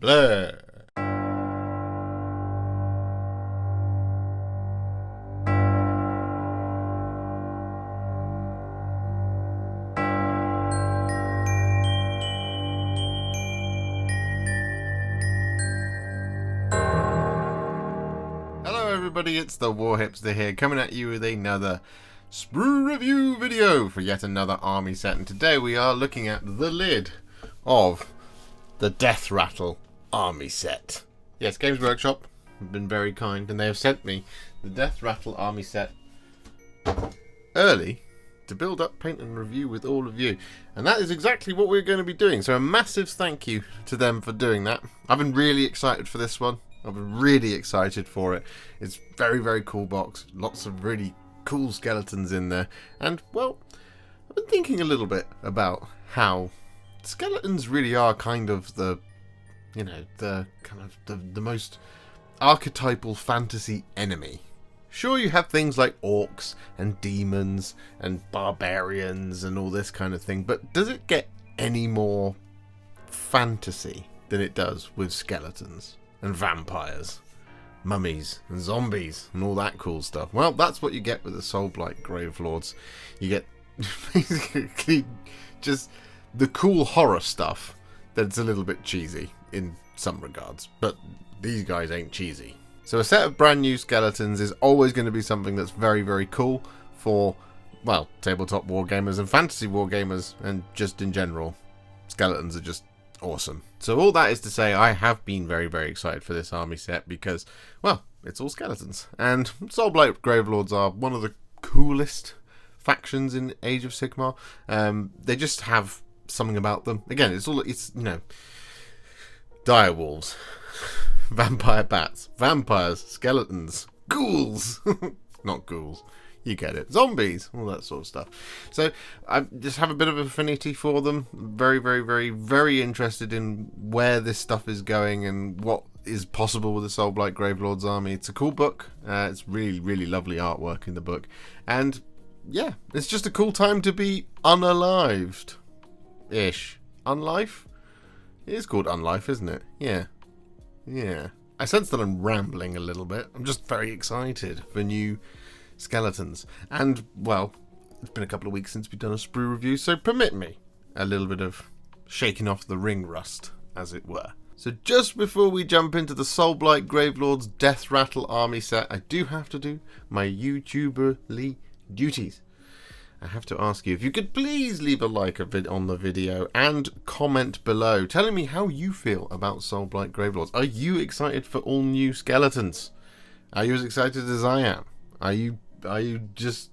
Blah. Hello everybody, it's the Warhipster here, coming at you with another Sprue review video for yet another army set, and today we are looking at the lid of the Deathrattle army set. Yes, Games Workshop have been very kind and they have sent me the Deathrattle army set early to build up, paint and review with all of you, and that is exactly what we're going to be doing, so a massive thank you to them for doing that. I've been really excited for this one. I've been really excited for it. It's very, very cool box. Lots of really cool skeletons in there. And, well, I've been thinking a little bit about how skeletons really are kind of the, you know, the most archetypal fantasy enemy. Sure, you have things like orcs and demons and barbarians and all this kind of thing, but does it get any more fantasy than it does with skeletons? And vampires, mummies, and zombies, and all that cool stuff. Well, that's what you get with the Soulblight Gravelords. You get basically just the cool horror stuff that's a little bit cheesy in some regards, but these guys ain't cheesy. So a set of brand new skeletons is always going to be something that's very, very cool for, well, tabletop wargamers and fantasy wargamers, and just in general, skeletons are just awesome. So all that is to say, I have been very, very excited for this army set because, well, it's all skeletons. And Soulblight Gravelords are one of the coolest factions in Age of Sigmar. They just have something about them. Again, it's you know, direwolves, vampire bats, vampires, skeletons, ghouls, not ghouls. You get it. Zombies, all that sort of stuff. So I just have a bit of affinity for them. Very, very, very, very interested in where this stuff is going and what is possible with the Soulblight Gravelords army. It's a cool book. It's really, really lovely artwork in the book. And yeah, it's just a cool time to be unalived-ish. Unlife? It is called Unlife, isn't it? Yeah. Yeah. I sense that I'm rambling a little bit. I'm just very excited for new skeletons, and well, it's been a couple of weeks since we've done a Sprue review, so permit me a little bit of shaking off the ring rust, as it were. So just before we jump into the Soulblight Gravelords Deathrattle army set, I do have to do my YouTuberly duties. I have to ask you if you could please leave a like on the video and comment below telling me how you feel about Soulblight Gravelords. Are you excited for all new skeletons? Are you as excited as I am? Are you just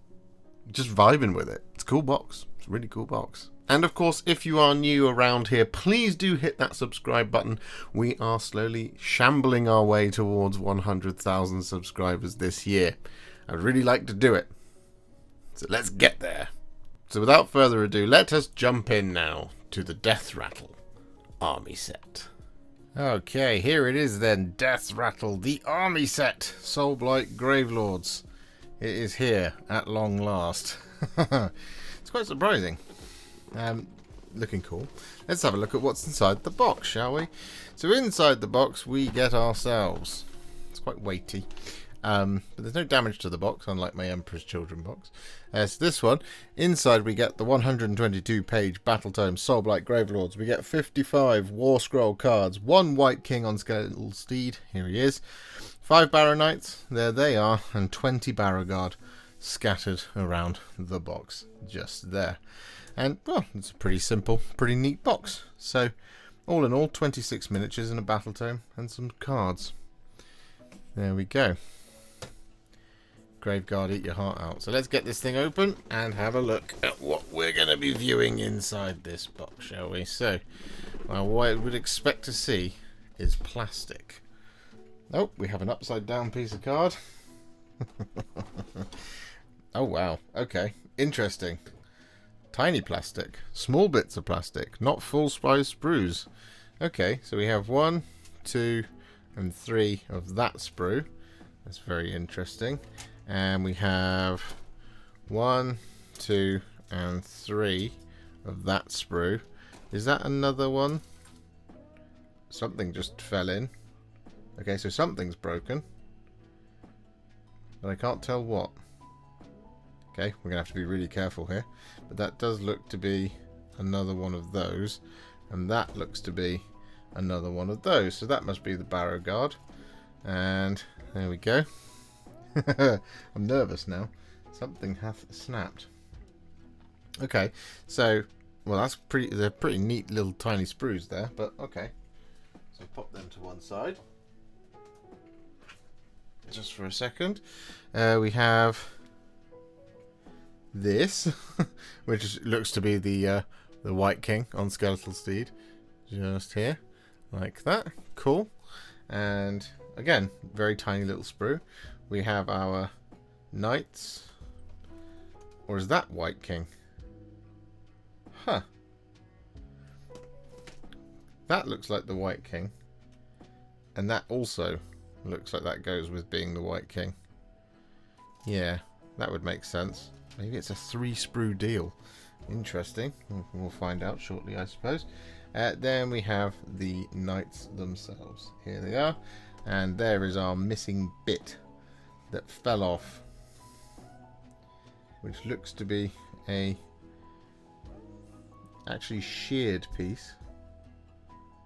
vibing with it? It's a cool box. It's a really cool box. And of course, if you are new around here, please do hit that subscribe button. We are slowly shambling our way towards 100,000 subscribers this year. I'd really like to do it. So let's get there. So without further ado, let us jump in now to the Deathrattle army set. Okay, here it is then, Deathrattle, the army set, Soulblight Gravelords. It is here at long last. It's quite surprising. Looking cool. Let's have a look at what's inside the box, shall we? So inside the box we get ourselves. It's quite weighty. But there's no damage to the box, unlike my Emperor's Children box. So this one, inside we get the 122-page Battletome Soulblight Gravelords. We get 55 War Scroll cards, 1 White King on Skeletal Steed, here he is, 5 Barrow Knights, there they are, and 20 Barrow Guard scattered around the box, just there. And, well, it's a pretty simple, pretty neat box. So, all in all, 26 miniatures in a Battletome and some cards. There we go. Graveguard, eat your heart out. So let's get this thing open and have a look at what we're going to be viewing inside this box, shall we? So, well, what I would expect to see is plastic. Oh, we have an upside down piece of card. Oh, wow. Okay. Interesting. Tiny plastic. Small bits of plastic. Not full size sprues. Okay, so we have 1, 2, and 3 of that sprue. That's very interesting. And we have 1, 2, and 3 of that sprue. Is that another one? something just fell in. Okay, so something's broken. But I can't tell what. Okay, we're going to have to be really careful here. But that does look to be another one of those. And that looks to be another one of those. So that must be the Barrow Guard. And there we go. I'm nervous now. Something hath snapped. Okay, so, well, that's pretty. They're pretty neat little tiny sprues there, but okay. So pop them to one side. Just for a second. We have this, which looks to be the White King on Skeletal Steed. Just here, like that. Cool. And again, very tiny little sprue. We have our knights. Or is that White King? Huh. That looks like the White King. And that also looks like that goes with being the White King. Yeah, that would make sense. Maybe it's a 3 sprue deal. Interesting. We'll find out shortly, I suppose. Then we have the knights themselves. Here they are. And there is our missing bit that fell off. Which looks to be a actually sheared piece.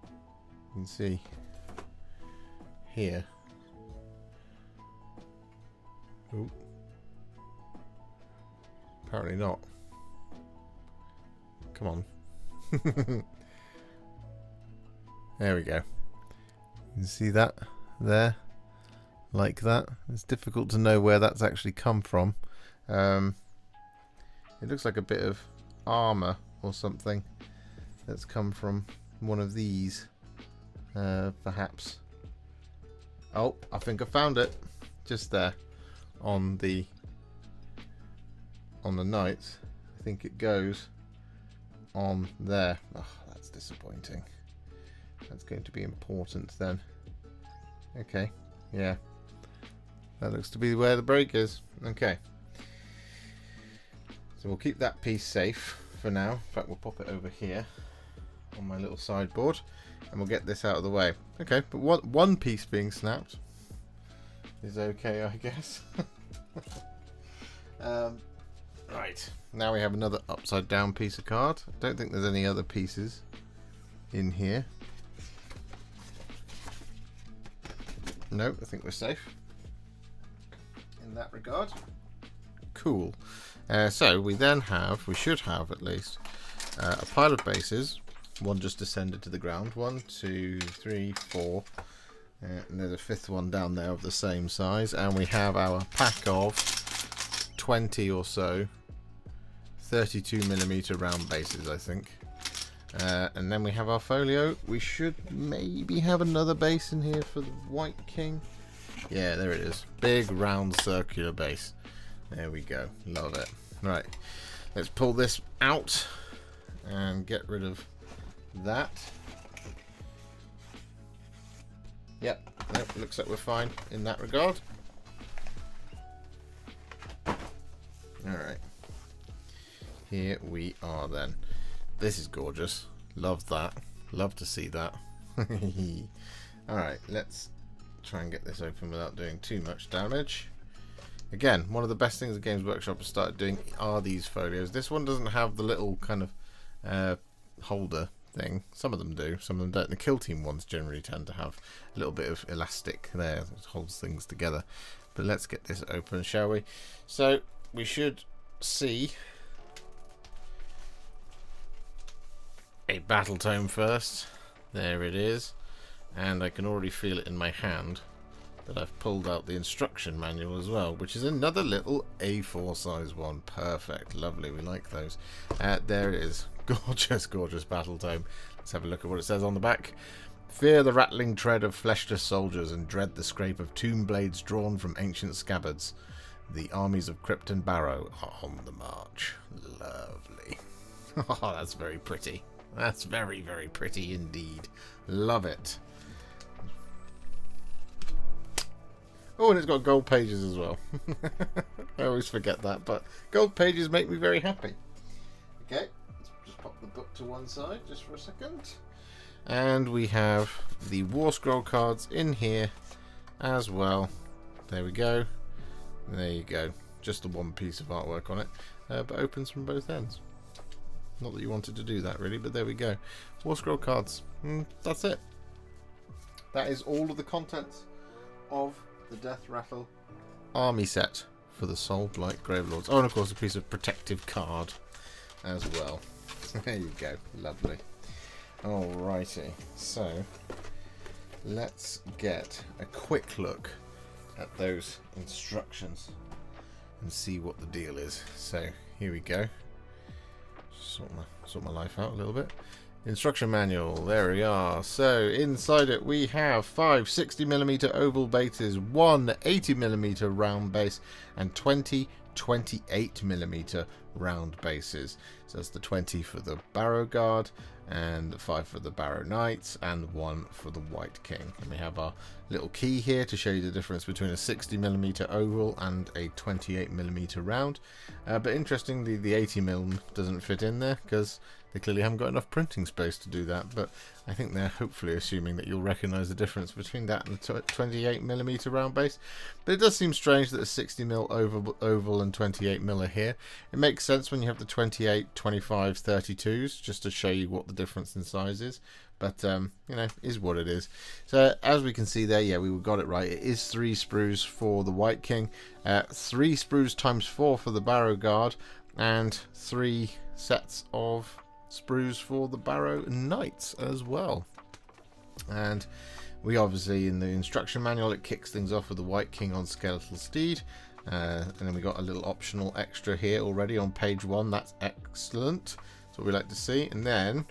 You can see here. Ooh. Apparently not. Come on. There we go. You can see that there, like that. It's difficult to know where that's actually come from. It looks like a bit of armor or something that's come from one of these, perhaps. Oh, I think I found it. Just there on the knights. I think it goes on there. Oh, that's disappointing. That's going to be important then. Okay, yeah. That looks to be where the break is. Okay. So we'll keep that piece safe for now. In fact, we'll pop it over here on my little sideboard. And we'll get this out of the way. Okay, but one piece being snapped is okay, I guess. Right, now we have another upside down piece of card. I don't think there's any other pieces in here. No, I think we're safe in that regard. Cool. So we then have, we should have at least, a pile of bases. One just descended to the ground. 1, 2, 3, 4. And there's a 5th one down there of the same size. And we have our pack of 20 or so 32mm round bases, I think. And then we have our folio. We should maybe have another base in here for the White King. Yeah, there it is. Big round circular base. There we go. Love it. Right. Let's pull this out and get rid of that. Yep. Nope, looks like we're fine in that regard. Alright. Here we are then. This is gorgeous. Love that. Love to see that. Alright, let's try and get this open without doing too much damage. Again, one of the best things the Games Workshop has started doing are these folios. This one doesn't have the little kind of holder thing. Some of them do, some of them don't. The Kill Team ones generally tend to have a little bit of elastic there that holds things together. But let's get this open, shall we? So we should see a battle tome first. There it is. And I can already feel it in my hand that I've pulled out the instruction manual as well, which is another little A4 size one. Perfect. Lovely. We like those. There it is. Gorgeous, gorgeous battle tome. Let's have a look at what it says on the back. Fear the rattling tread of fleshless soldiers and dread the scrape of tomb blades drawn from ancient scabbards. The armies of Crypt and Barrow are on the march. Lovely. Oh, that's very pretty. That's very, very pretty indeed. Love it. Oh, and it's got gold pages as well. I always forget that, but gold pages make me very happy. Okay, let's just pop the book to one side just for a second. And we have the War Scroll cards in here as well. There we go. There you go. Just the one piece of artwork on it, but opens from both ends. Not that you wanted to do that really, but there we go. War Scroll cards. That's it. That is all of the contents of the Deathrattle army set for the Soulblight Gravelords. Oh, and of course a piece of protective card as well. There you go. Lovely. Alrighty. So let's get a quick look at those instructions and see what the deal is. So here we go. Sort my life out a little bit. Instruction manual, there we are. So inside it we have 5 60mm oval bases, 1 80mm round base, and 20 28mm round bases. So that's the 20 for the Barrow Guard, and 5 for the Barrow Knights, and 1 for the White King. And we have our little key here to show you the difference between a 60mm oval and a 28mm round. But interestingly, the 80mm doesn't fit in there because they clearly haven't got enough printing space to do that. But I think they're hopefully assuming that you'll recognise the difference between that and the 28mm round base. But it does seem strange that a 60mm oval and 28mm are here. It makes sense when you have the 28, 25, 32s, just to show you what the difference in size is. But, you know, is what it is. So, as we can see there, yeah, we got it right. It is 3 sprues for the White King, 3 sprues times 4 for the Barrow Guard, and 3 sets of sprues for the Barrow Knights as well. And we obviously, in the instruction manual, it kicks things off with the White King on Skeletal Steed. And then we got a little optional extra here already on page 1. That's excellent. That's what we like to see. And then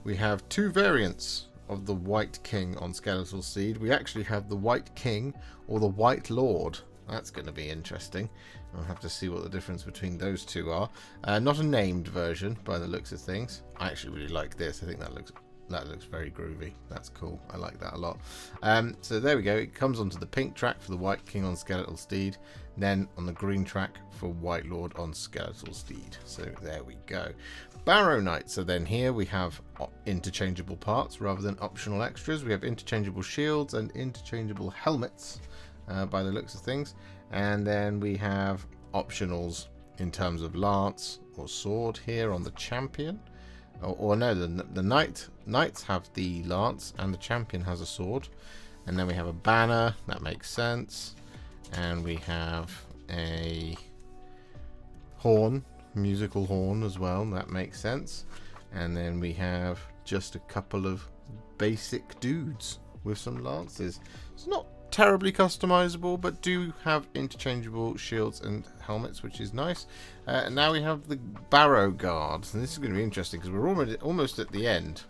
we have 2 variants of the White King on Skeletal Steed. We actually have the White King or the White Lord. That's going to be interesting. I'll have to see what the difference between those two are. Not a named version by the looks of things. I actually really like this. I think that looks very groovy. That's cool. I like that a lot. So there we go. It comes onto the pink track for the White King on Skeletal Steed. Then on the green track for White Lord on Skeletal Steed. So there we go. Barrow Knights. So then here we have interchangeable parts rather than optional extras. We have interchangeable shields and interchangeable helmets by the looks of things. And then we have optionals in terms of lance or sword here on the champion. Or no, the knights have the lance and the champion has a sword. And then we have a banner. That makes sense. And we have a horn, musical horn as well. That makes sense. And then we have just a couple of basic dudes with some lances. It's not terribly customizable, but do have interchangeable shields and helmets, which is nice. And now we have the Barrow Guard, and this is going to be interesting because we're almost at the end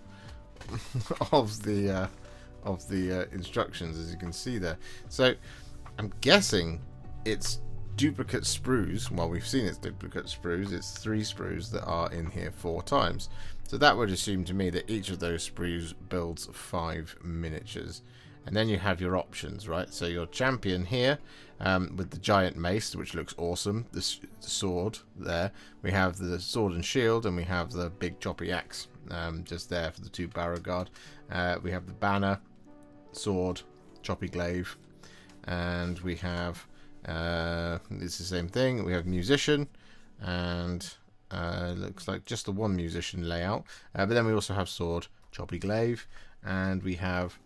of the instructions, as you can see there. So I'm guessing it's duplicate sprues. Well, we've seen it's duplicate sprues. It's 3 sprues that are in here 4 times. So that would assume to me that each of those sprues builds 5 miniatures. And then you have your options, right? So your champion here with the giant mace, which looks awesome. The sword there. We have the sword and shield, and we have the big choppy axe just there for the 2 Barrow Guard. We have the banner, sword, choppy glaive, and we have it's the same thing. We have musician, and looks like just the 1 musician layout. But then we also have sword, choppy glaive, and we have,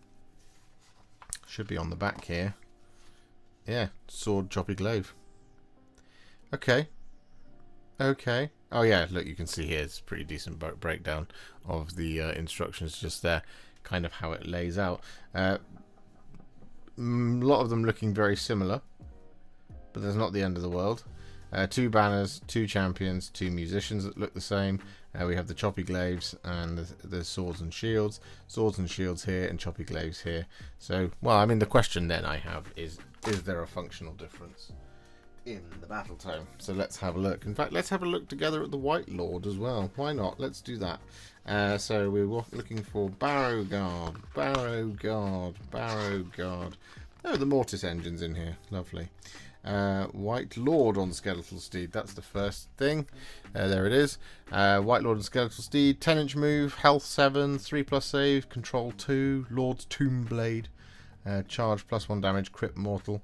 should be on the back here, yeah, sword, choppy glaive. Okay. Oh yeah, look, you can see here it's a pretty decent breakdown of the instructions just there, kind of how it lays out. A lot of them looking very similar, but there's not the end of the world. 2 banners, 2 champions, 2 musicians that look the same. We have the choppy glaives and the swords and shields. Swords and shields here and choppy glaives here. So, well, I mean, the question then I have is there a functional difference in the battle tome? So let's have a look. In fact, let's have a look together at the White Lord as well. Why not? Let's do that. So we're looking for Barrow Guard, Barrow Guard, Barrow Guard. Oh, the mortis engine's in here. Lovely. White Lord on Skeletal Steed. That's the first thing. There it is. White Lord on Skeletal Steed. 10-inch move. Health 7. 3+ save. Control 2. Lord's Tomb Blade. Charge +1 damage. Crit mortal.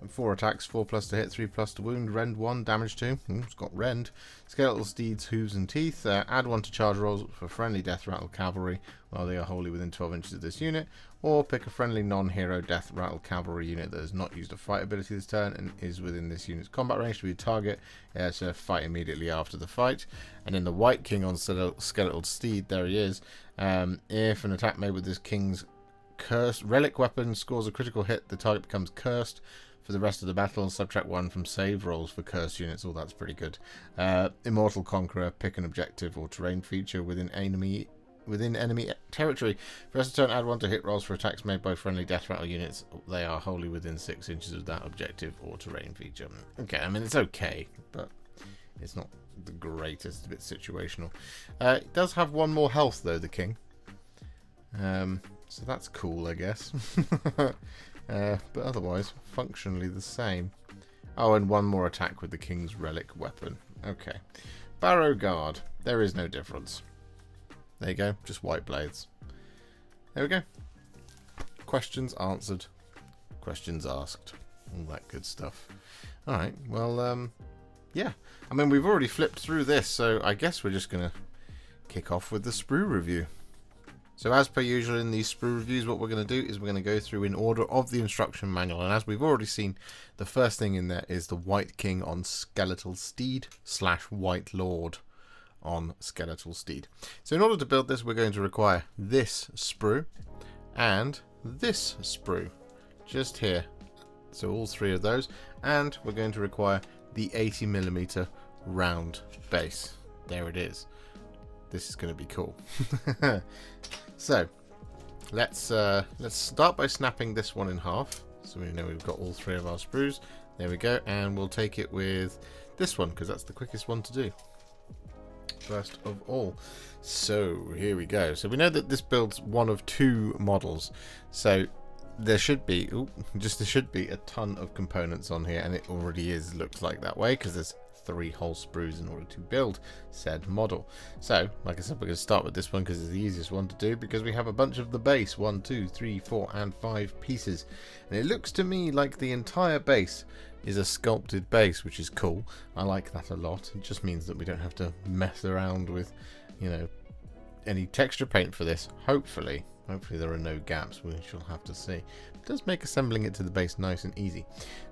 4 attacks. 4+ to hit. 3+ to wound. Rend 1. Damage 2. It's got rend. Skeletal Steed's hooves and teeth. Add 1 to charge rolls for friendly Deathrattle cavalry while they are wholly within 12 inches of this unit. Or pick a friendly non-hero Deathrattle cavalry unit that has not used a fight ability this turn and is within this unit's combat range to be a target. So fight immediately after the fight. And then the White King on Skeletal Steed, there he is. If an attack made with this King's cursed relic weapon scores a critical hit, the target becomes cursed for the rest of the battle. Subtract 1 from save rolls for cursed units. Oh, that's pretty good. Immortal Conqueror, pick an objective or terrain feature within enemy territory. First turn, add 1 to hit rolls for attacks made by friendly Deathrattle units. They are wholly within 6 inches of that objective or terrain feature. Okay, I mean, it's okay, but it's not the greatest. A bit situational. It does have 1 more health, though, the King. So that's cool, I guess. But otherwise, functionally the same. Oh, and 1 more attack with the King's relic weapon. Okay. Barrow Guard. There is no difference. There you go. Just white blades. There we go. Questions answered. Questions asked. All that good stuff. Alright, well, yeah. I mean, we've already flipped through this, so I guess we're just going to kick off with the Sprue review. So as per usual in these Sprue reviews, what we're going to do is we're going to go through in order of the instruction manual. And as we've already seen, the first thing in there is the White King on Skeletal Steed / White Lord on Skeletal Steed. So in order to build this, we're going to require this Sprue and this Sprue just here. So all 3 of those. And we're going to require the 80mm round base. There it is. This is going to be cool. So let's start by snapping this one in half, so we know we've got all 3 of our sprues. There we go, and we'll take it with this one because that's the quickest one to do first of all. So here we go. So we know that this builds one of 2 models, so there should be a ton of components on here, and it already looks like that way because there's 3 whole sprues in order to build said model. So like I said, we're going to start with this one because it's the easiest one to do, because we have a bunch of the base 1, 2, 3, 4 and 5 pieces, and it looks to me like the entire base is a sculpted base, which is cool. I like that a lot. It just means that we don't have to mess around with, you know, any texture paint for this. Hopefully there are no gaps. We shall have to see. It does make assembling it to the base nice and easy.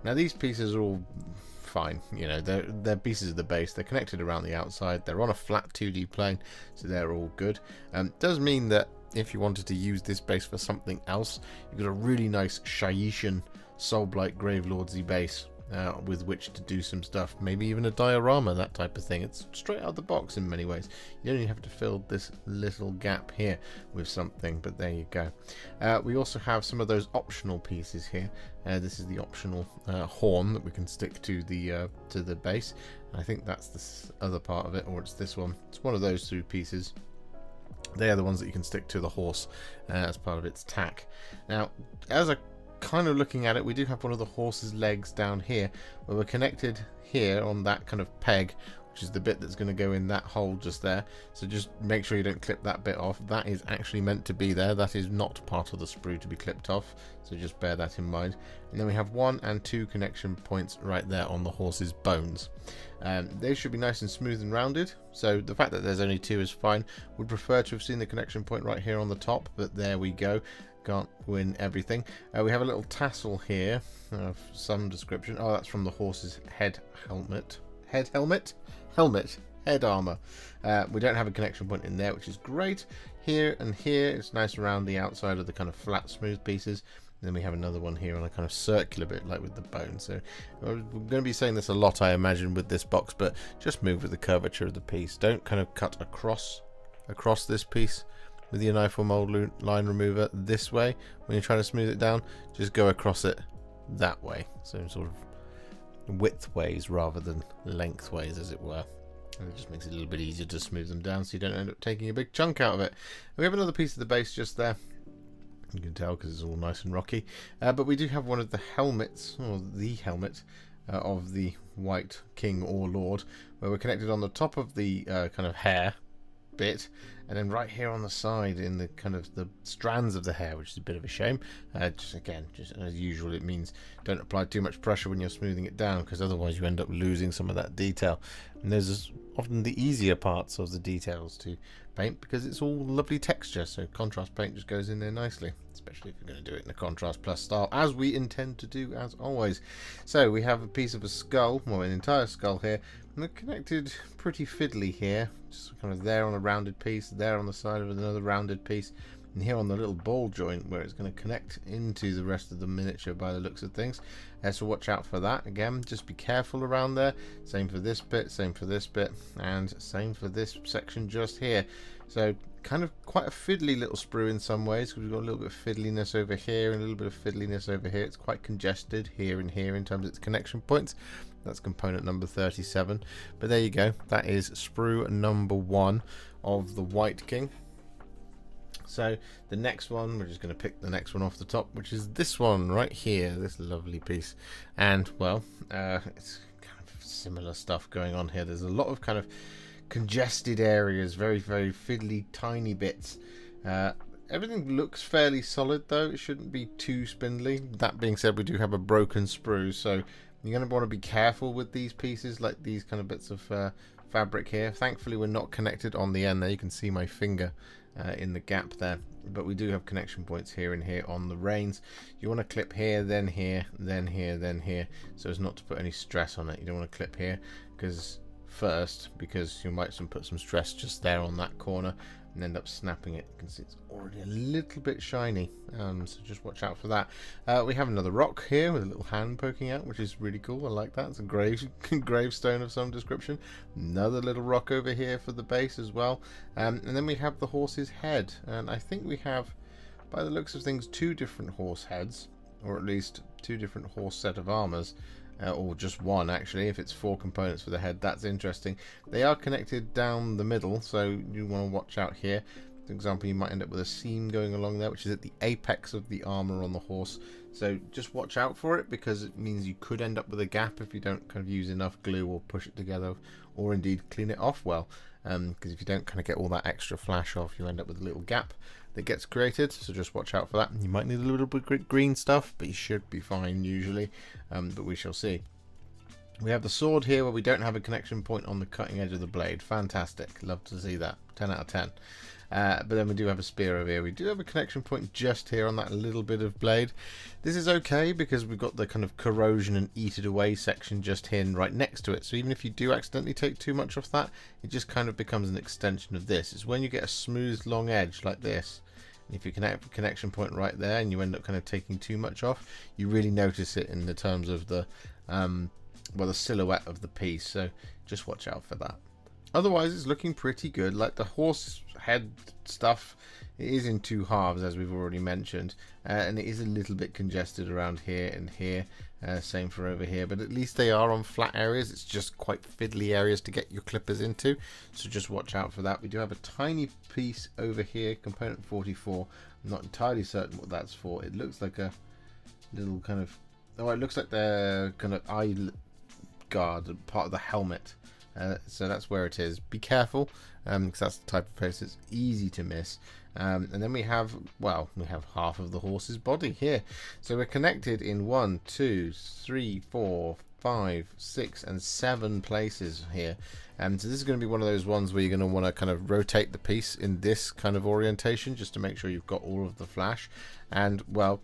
Now these pieces are all fine, you know, they're pieces of the base. They're connected around the outside. They're on a flat 2D plane, so they're all good. Does mean that if you wanted to use this base for something else, you've got a really nice Shaishan Soulblight Gravelordsy base with which to do some stuff. Maybe even a diorama, that type of thing. It's straight out of the box in many ways. You only have to fill this little gap here with something, but there you go. We also have some of those optional pieces here. This is the optional horn that we can stick to the base. I think that's this other part of it, or it's this one. It's one of those 2 pieces. They are the ones that you can stick to the horse as part of its tack. Now, as a kind of looking at it, we do have one of the horse's legs down here, where we're connected here on that kind of peg, which is the bit that's going to go in that hole just there. So just make sure you don't clip that bit off. That is actually meant to be there. That is not part of the sprue to be clipped off, so just bear that in mind. And then we have 1 and 2 connection points right there on the horse's bones. They should be nice and smooth and rounded, so the fact that there's only 2 is fine. Would prefer to have seen the connection point right here on the top, but there we go. Can't win everything. We have a little tassel here of some description. Oh, that's from the horse's head helmet. Head armor. We don't have a connection point in there, which is great. Here and here, it's nice around the outside of the kind of flat, smooth pieces. And then we have another one here on a kind of circular bit, like with the bone. So we're going to be saying this a lot, I imagine, with this box, but just move with the curvature of the piece. Don't kind of cut across this piece with your knife or mold line remover this way. When you're trying to smooth it down, just go across it that way, so sort of widthways rather than lengthways, as it were. And it just makes it a little bit easier to smooth them down so you don't end up taking a big chunk out of it. And we have another piece of the base just there. You can tell because it's all nice and rocky, but we do have one of the helmets, or the helmet, of the White King or Lord, where we're connected on the top of the kind of hair bit, and then right here on the side in the kind of the strands of the hair, which is a bit of a shame. Just as usual, it means don't apply too much pressure when you're smoothing it down, because otherwise you end up losing some of that detail. And there's often the easier parts of the details to paint because it's all lovely texture, so contrast paint just goes in there nicely, especially if you're going to do it in a contrast plus style, as we intend to do as always. So we have a piece of a skull, or an entire skull here, and they're connected pretty fiddly here, just kind of there on a rounded piece, there on the side of another rounded piece, and here on the little ball joint where it's going to connect into the rest of the miniature by the looks of things. So watch out for that. Again, just be careful around there. Same for this bit, same for this bit, and same for this section just here. So kind of quite a fiddly little sprue in some ways, because we've got a little bit of fiddliness over here and a little bit of fiddliness over here. It's quite congested here and here in terms of its connection points. That's component number 37. But there you go. That is sprue number 1 of the White King. So the next one, we're just going to pick the next one off the top, which is this one right here, this lovely piece. And well, it's kind of similar stuff going on here. There's a lot of kind of congested areas, very, very fiddly, tiny bits. Everything looks fairly solid though. It shouldn't be too spindly. That being said, we do have a broken sprue, so you're going to want to be careful with these pieces, like these kind of bits of fabric here. Thankfully, we're not connected on the end there. You can see my finger in the gap there, but we do have connection points here and here on the reins. You want to clip here, then here, then here, then here, so as not to put any stress on it. You don't want to clip here because you might put some stress just there on that corner and end up snapping it. You can see it's already a little bit shiny, so just watch out for that. We have another rock here with a little hand poking out, which is really cool. I like that. It's a gravestone of some description. Another little rock over here for the base as well, and then we have the horse's head, and I think we have, by the looks of things, 2 different horse heads, or at least 2 different horse set of armors. Or just one actually. If it's 4 components for the head, that's interesting. They are connected down the middle, so you want to watch out here. For example, you might end up with a seam going along there, which is at the apex of the armor on the horse, so just watch out for it, because it means you could end up with a gap if you don't kind of use enough glue or push it together, or indeed clean it off well, because if you don't kind of get all that extra flash off, you end up with a little gap that gets created, so just watch out for that. You might need a little bit of green stuff, but you should be fine usually, but we shall see. We have the sword here where we don't have a connection point on the cutting edge of the blade. Fantastic, love to see that, 10 out of 10. But then we do have a spear over here. We do have a connection point just here on that little bit of blade. This is okay because we've got the kind of corrosion and eat it away section just here and right next to it. So even if you do accidentally take too much off that, it just kind of becomes an extension of this. It's when you get a smooth long edge like this, and if you connect a connection point right there and you end up kind of taking too much off, you really notice it in the terms of the the silhouette of the piece. So just watch out for that. Otherwise, it's looking pretty good. Like the horse head stuff, it is in 2 halves, as we've already mentioned, and it is a little bit congested around here and here. Same for over here, but at least they are on flat areas. It's just quite fiddly areas to get your clippers into, so just watch out for that. We do have a tiny piece over here, component 44. I'm not entirely certain what that's for. It looks like a little kind of, oh, it looks like the kind of eye guard, part of the helmet. So that's where it is. Be careful, because that's the type of place that's easy to miss. And then we have half of the horse's body here. So we're connected in 1, 2, 3, 4, 5, 6, and 7 places here. So this is going to be one of those ones where you're going to want to kind of rotate the piece in this kind of orientation just to make sure you've got all of the flash. And well,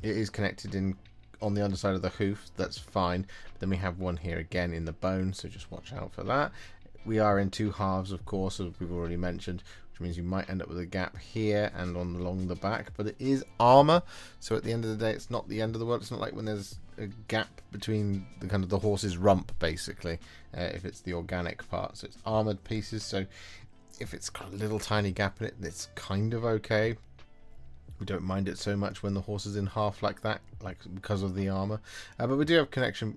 it is connected in on the underside of the hoof, that's fine. But then we have one here again in the bone, so just watch out for that. We are in 2 halves, of course, as we've already mentioned, which means you might end up with a gap here and along the back, but it is armor, so at the end of the day, it's not the end of the world. It's not like when there's a gap between the kind of the horse's rump, basically, if it's the organic part. So it's armored pieces, so if it's got a little tiny gap in it, it's kind of okay. We don't mind it so much when the horse is in half like that, like because of the armor. But we do have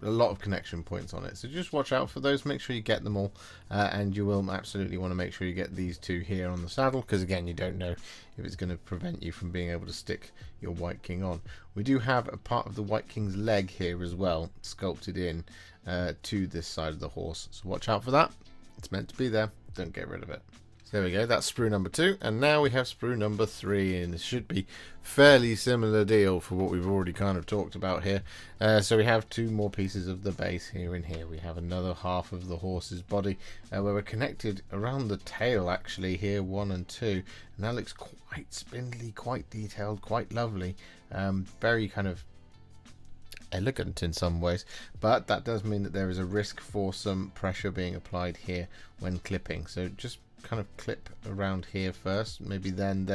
a lot of connection points on it. So just watch out for those. Make sure you get them all, and you will absolutely want to make sure you get these two here on the saddle, because again, you don't know if it's going to prevent you from being able to stick your White King on. We do have a part of the White King's leg here as well, sculpted in to this side of the horse. So watch out for that. It's meant to be there. Don't get rid of it. So there we go, that's sprue number 2, and now we have sprue number 3, and this should be fairly similar deal for what we've already kind of talked about here. So we have 2 more pieces of the base here and here. We have another half of the horse's body where we're connected around the tail actually here, 1 and 2, and that looks quite spindly, quite detailed, quite lovely, very kind of elegant in some ways, but that does mean that there is a risk for some pressure being applied here when clipping. So just kind of clip around here first, maybe then,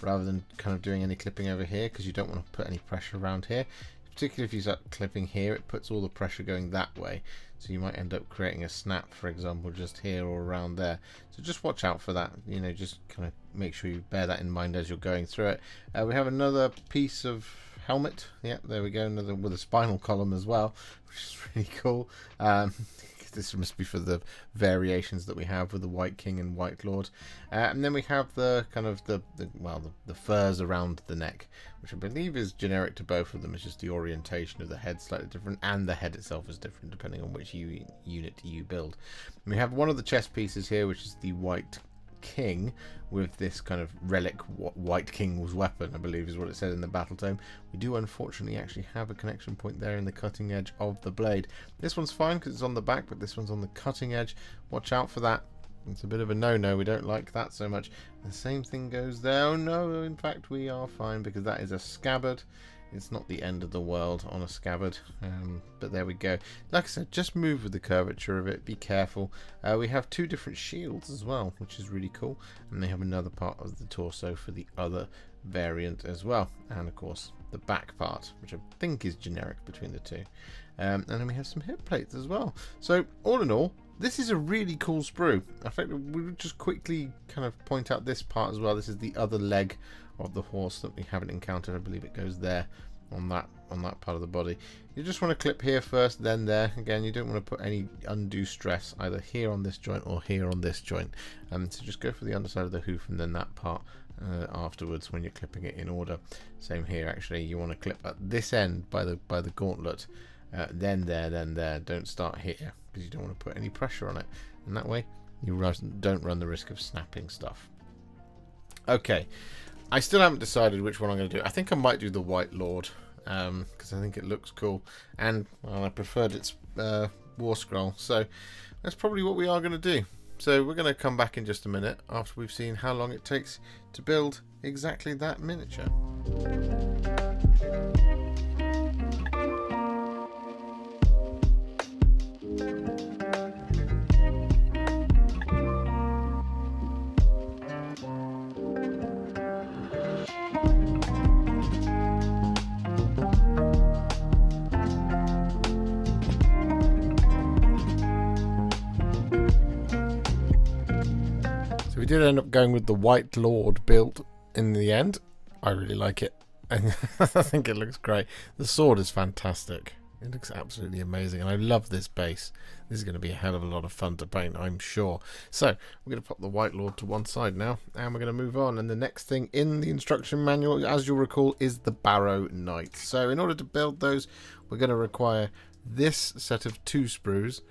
rather than kind of doing any clipping over here, because you don't want to put any pressure around here. Particularly if you start clipping here, it puts all the pressure going that way, so you might end up creating a snap, for example, just here or around there. So just watch out for that, you know, just kind of make sure you bear that in mind as you're going through it. We have another piece of helmet, yeah, there we go, another with a spinal column as well, which is really cool. This must be for the variations that we have with the White King and White Lord. And then we have the kind of the furs around the neck, which I believe is generic to both of them. It's just the orientation of the head slightly different, and the head itself is different depending on which unit you build. And we have one of the chest pieces here, which is the White King, with this kind of relic White King's weapon, I believe is what it said in the battle tome. We do unfortunately actually have a connection point there in the cutting edge of the blade. This one's fine because it's on the back, but this one's on the cutting edge. Watch out for that. It's a bit of a no-no. We don't like that so much. The same thing goes there. Oh no, in fact we are fine, because that is a scabbard. It's not the end of the world on a scabbard, but there we go. Like I said, just move with the curvature of it. Be careful. We have 2 different shields as well, which is really cool. And they have another part of the torso for the other variant as well. And of course, the back part, which I think is generic between the 2. And then we have some hip plates as well. So all in all, this is a really cool sprue. In fact, we'll just quickly kind of point out this part as well. This is the other leg of the horse that we haven't encountered. I believe it goes there on that part of the body. You just want to clip here first, then there. Again, you don't want to put any undue stress either here on this joint or here on this joint. So just go for the underside of the hoof and then that part afterwards when you're clipping it in order. Same here actually. You want to clip at this end by the gauntlet, then there, then there. Don't start here because you don't want to put any pressure on it, and that way you don't run the risk of snapping stuff. Okay. I still haven't decided which one I'm going to do. I think I might do the White Lord, because I think it looks cool, and well, I preferred its War Scroll, so that's probably what we are going to do. So we're going to come back in just a minute after we've seen how long it takes to build exactly that miniature. We did end up going with the White Lord build in the end. I really like it. And I think it looks great. The sword is fantastic. It looks absolutely amazing. And I love this base. This is going to be a hell of a lot of fun to paint, I'm sure. So we're going to pop the White Lord to one side now. And we're going to move on. And the next thing in the instruction manual, as you'll recall, is the Barrow Knight. So in order to build those, we're going to require this set of 2 sprues,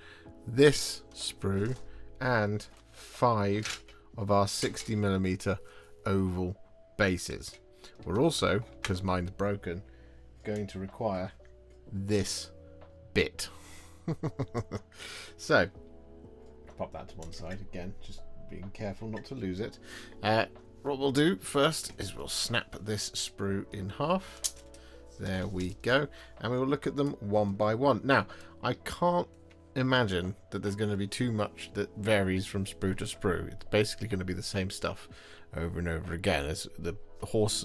this sprue, and 5 of our 60mm oval bases. We're also, because mine's broken, going to require this bit. So pop that to one side again, just being careful not to lose it. What we'll do first is we'll snap this sprue in half. There we go, and we will look at them one by one. Now I can't imagine that there's going to be too much that varies from sprue to sprue. It's basically going to be the same stuff over and over again, as the horse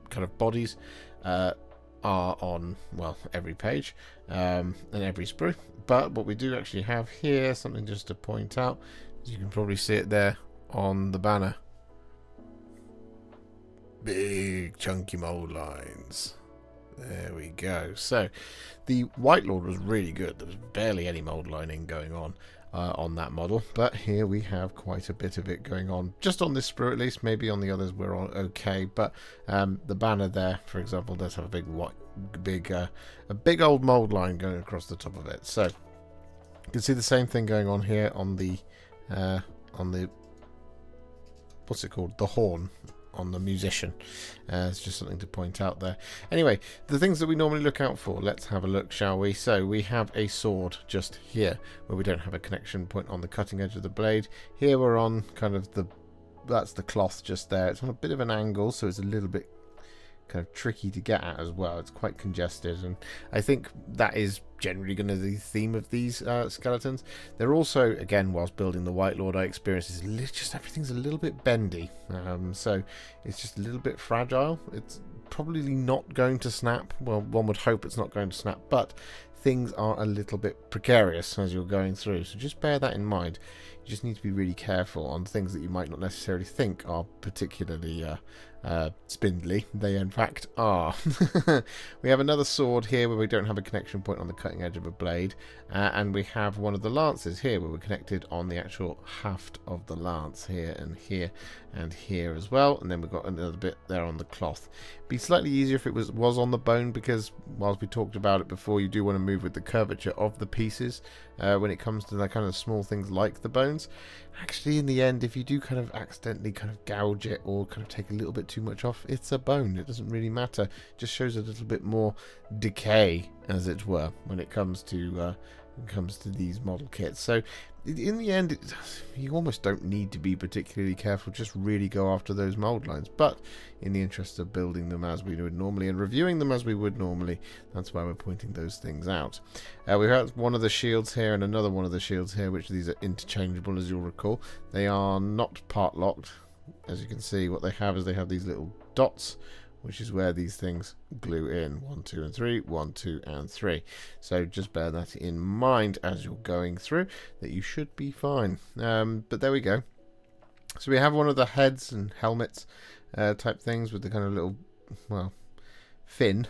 kind of bodies are on, well, every page and every sprue. But what we do actually have here, something just to point out, as you can probably see it there on the banner. Big chunky mold lines. There we go. So the White Lord was really good. There was barely any mold lining going on that model, but here we have quite a bit of it going on. Just on this sprue at least. Maybe on the others we're on okay, but the banner there, for example, does have a big old mold line going across the top of it. So you can see the same thing going on here on the what's it called? The horn on the musician. It's just something to point out there. Anyway, the things that we normally look out for, let's have a look, shall we? So we have a sword just here where we don't have a connection point on the cutting edge of the blade. Here we're on kind of that's the cloth just there. It's on a bit of an angle, so it's a little bit kind of tricky to get at as well. It's quite congested, and I think that is generally going to be the theme of these skeletons. They're also, again, whilst building the White Lord, I experienced is just everything's a little bit bendy, so it's just a little bit fragile. It's probably not going to snap. Well, one would hope it's not going to snap, but things are a little bit precarious as you're going through, so just bear that in mind. You just need to be really careful on things that you might not necessarily think are particularly spindly. They in fact are. We have another sword here where we don't have a connection point on the cutting edge of a blade, and we have one of the lances here where we're connected on the actual haft of the lance, here and here and here as well, and then we've got another bit there on the cloth. It'd be slightly easier if it was on the bone, because whilst we talked about it before, you do want to move with the curvature of the pieces when it comes to the kind of small things like the bones. Actually, in the end, if you do kind of accidentally kind of gouge it or kind of take a little bit too much off, it's a bone. It doesn't really matter. It just shows a little bit more decay, as it were, when it comes to these model kits. So in the end, you almost don't need to be particularly careful. Just really go after those mold lines. But in the interest of building them as we would normally and reviewing them as we would normally, that's why we're pointing those things out. We have one of the shields here and another one of the shields here, which these are interchangeable, as you'll recall. They are not part locked. As you can see, what they have is they have these little dots, which is where these things glue in. 1, 2, and 3, 1, 2, and 3. So just bear that in mind as you're going through, that you should be fine. But there we go. So we have one of the heads and helmets type things with the kind of little, well, fin,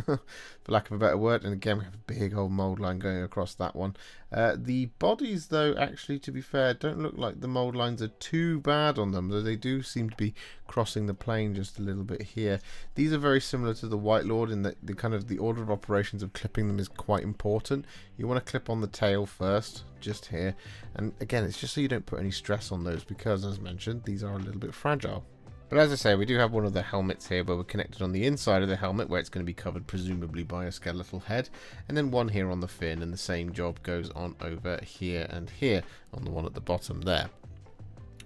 for lack of a better word. And again, we have a big old mold line going across that one. The bodies, though, actually, to be fair, don't look like the mold lines are too bad on them, though they do seem to be crossing the plane just a little bit here. These are very similar to the White Lord in that the kind of the order of operations of clipping them is quite important. You want to clip on the tail first, just here, and again, it's just so you don't put any stress on those, because, as mentioned, these are a little bit fragile. But as I say, we do have one of the helmets here where we're connected on the inside of the helmet, where it's going to be covered presumably by a skeletal head, and then one here on the fin, and the same job goes on over here and here on the one at the bottom there.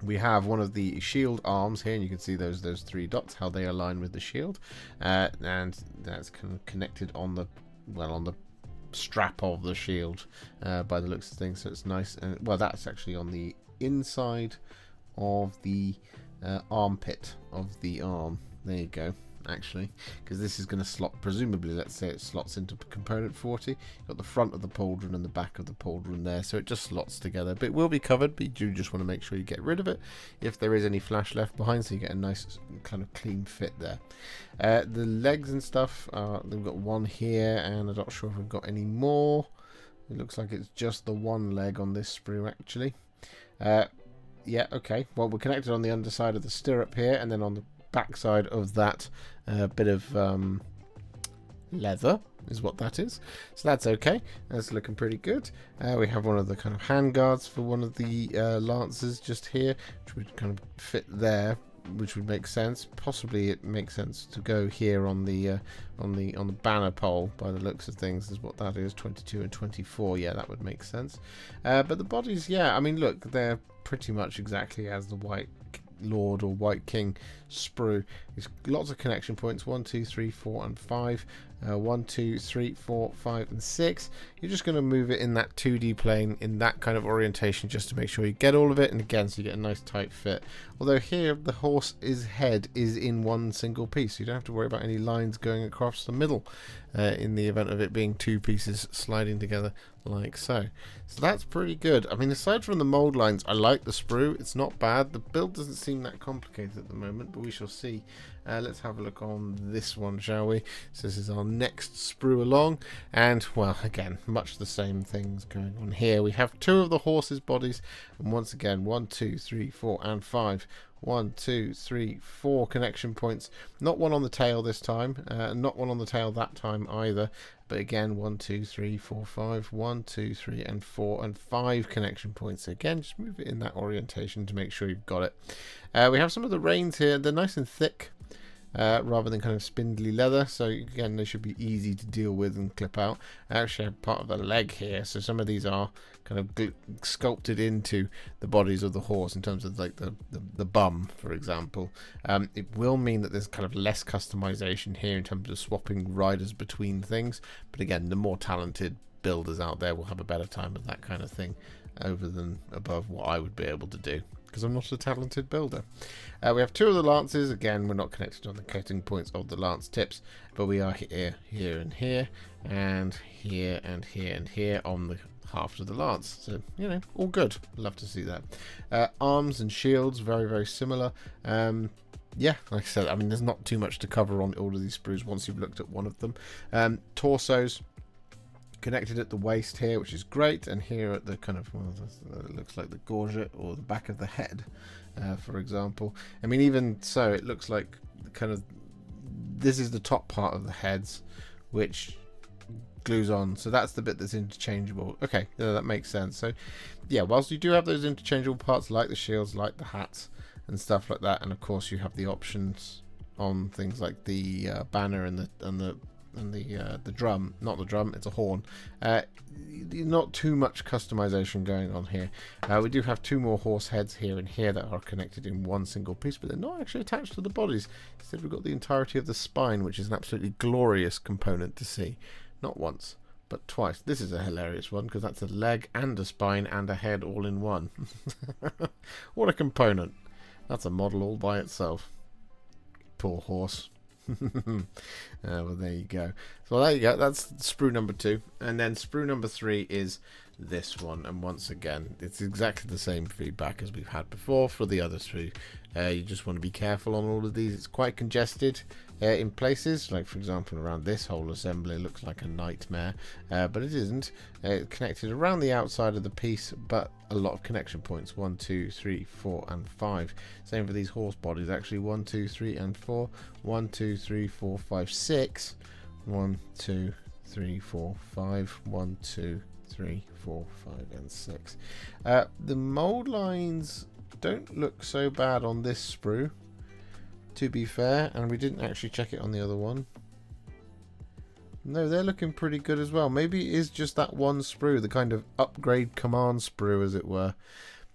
We have one of the shield arms here, and you can see those 3 dots, how they align with the shield, and that's kind of connected on the strap of the shield by the looks of things, so it's nice. And well, that's actually on the inside of the armpit of the arm. There you go, actually, because this is going to slot, presumably, let's say it slots into component 40. You've got the front of the pauldron and the back of the pauldron there, so it just slots together. But it will be covered, but you do just want to make sure you get rid of it if there is any flash left behind, so you get a nice kind of clean fit there. The legs and stuff, we've got one here, and I'm not sure if we've got any more. It looks like it's just the one leg on this sprue, actually. Yeah, okay. Well, we're connected on the underside of the stirrup here, and then on the back side of that bit of leather is what that is. So that's okay. That's looking pretty good. We have one of the kind of hand guards for one of the lances just here, which would kind of fit there, which would make sense. Possibly it makes sense to go here on the banner pole by the looks of things, is what that is. 22 and 24. Yeah, that would make sense. But the bodies, yeah, I mean, look, they're pretty much exactly as the White Lord or White King sprue. There's lots of connection points: 1, 2, 3, 4, and 5. 1, 2, 3, 4, 5, and 6. You're just going to move it in that 2D plane in that kind of orientation, just to make sure you get all of it, and again, so you get a nice tight fit. Although here the horse's head is in one single piece, so you don't have to worry about any lines going across the middle in the event of it being 2 pieces sliding together like so. So that's pretty good. I mean, aside from the mold lines, I like the sprue. It's not bad. The build doesn't seem that complicated at the moment, but we shall see Let's have a look on this one, shall we? So this is our next sprue along, and well, again, much the same things going on here. We have 2 of the horse's bodies, and once again, 1, 2, 3, 4, and 5. 1, 2, 3, 4 connection points. Not one on the tail this time, not one on the tail that time either. But again, 1, 2, 3, 4, 5. 1, 2, 3, and 4, and 5 connection points. Again, just move it in that orientation to make sure you've got it. We have some of the reins here. They're nice and thick, rather than kind of spindly leather. So again, they should be easy to deal with and clip out. I actually have part of the leg here, so some of these are kind of sculpted into the bodies of the horse in terms of like the bum, for example. It will mean that there's kind of less customization here in terms of swapping riders between things, but again, the more talented builders out there will have a better time with that kind of thing over than above what I would be able to do, because I'm not a talented builder. We have 2 of the lances. Again, we're not connected on the cutting points of the lance tips, but we are here, here, and here, and here, and here, and here on the haft of the lance. So, you know, all good. Love to see that. Arms and shields, very, very similar. Yeah, like I said, I mean, there's not too much to cover on all of these sprues once you've looked at one of them. Torsos connected at the waist here, which is great, and here at the kind of, well, it looks like the gorget or the back of the head, for example. I mean, even so, it looks like kind of this is the top part of the heads, which glues on, so that's the bit that's interchangeable. Okay, yeah, that makes sense. So yeah, whilst you do have those interchangeable parts like the shields, like the hats and stuff like that, and of course you have the options on things like the banner and the drum, not the drum, it's a horn. Not too much customization going on here. We do have 2 more horse heads here and here that are connected in one single piece, but they're not actually attached to the bodies. Instead, we've got the entirety of the spine, which is an absolutely glorious component to see. Not once, but twice. This is a hilarious one because that's a leg and a spine and a head all in one. What a component. That's a model all by itself. Poor horse. Well, there you go. So there you go. That's sprue number 2, and then sprue number 3 is this one. And once again, it's exactly the same feedback as we've had before for the other sprue. You just want to be careful on all of these. It's quite congested in places, like for example around this whole assembly looks like a nightmare, but it isn't. Connected around the outside of the piece, but a lot of connection points. 1, 2, 3, 4, and 5. Same for these horse bodies, actually. 1, 2, 3, and 4. 1, 2, 3, 4, 5, 6. 1, 2, 3, 4, 5. 1, 2, 3, 4, 5, and 6. The mold lines don't look so bad on this sprue, to be fair, and we didn't actually check it on the other one. No, they're looking pretty good as well. Maybe it is just that one sprue, the kind of upgrade command sprue, as it were.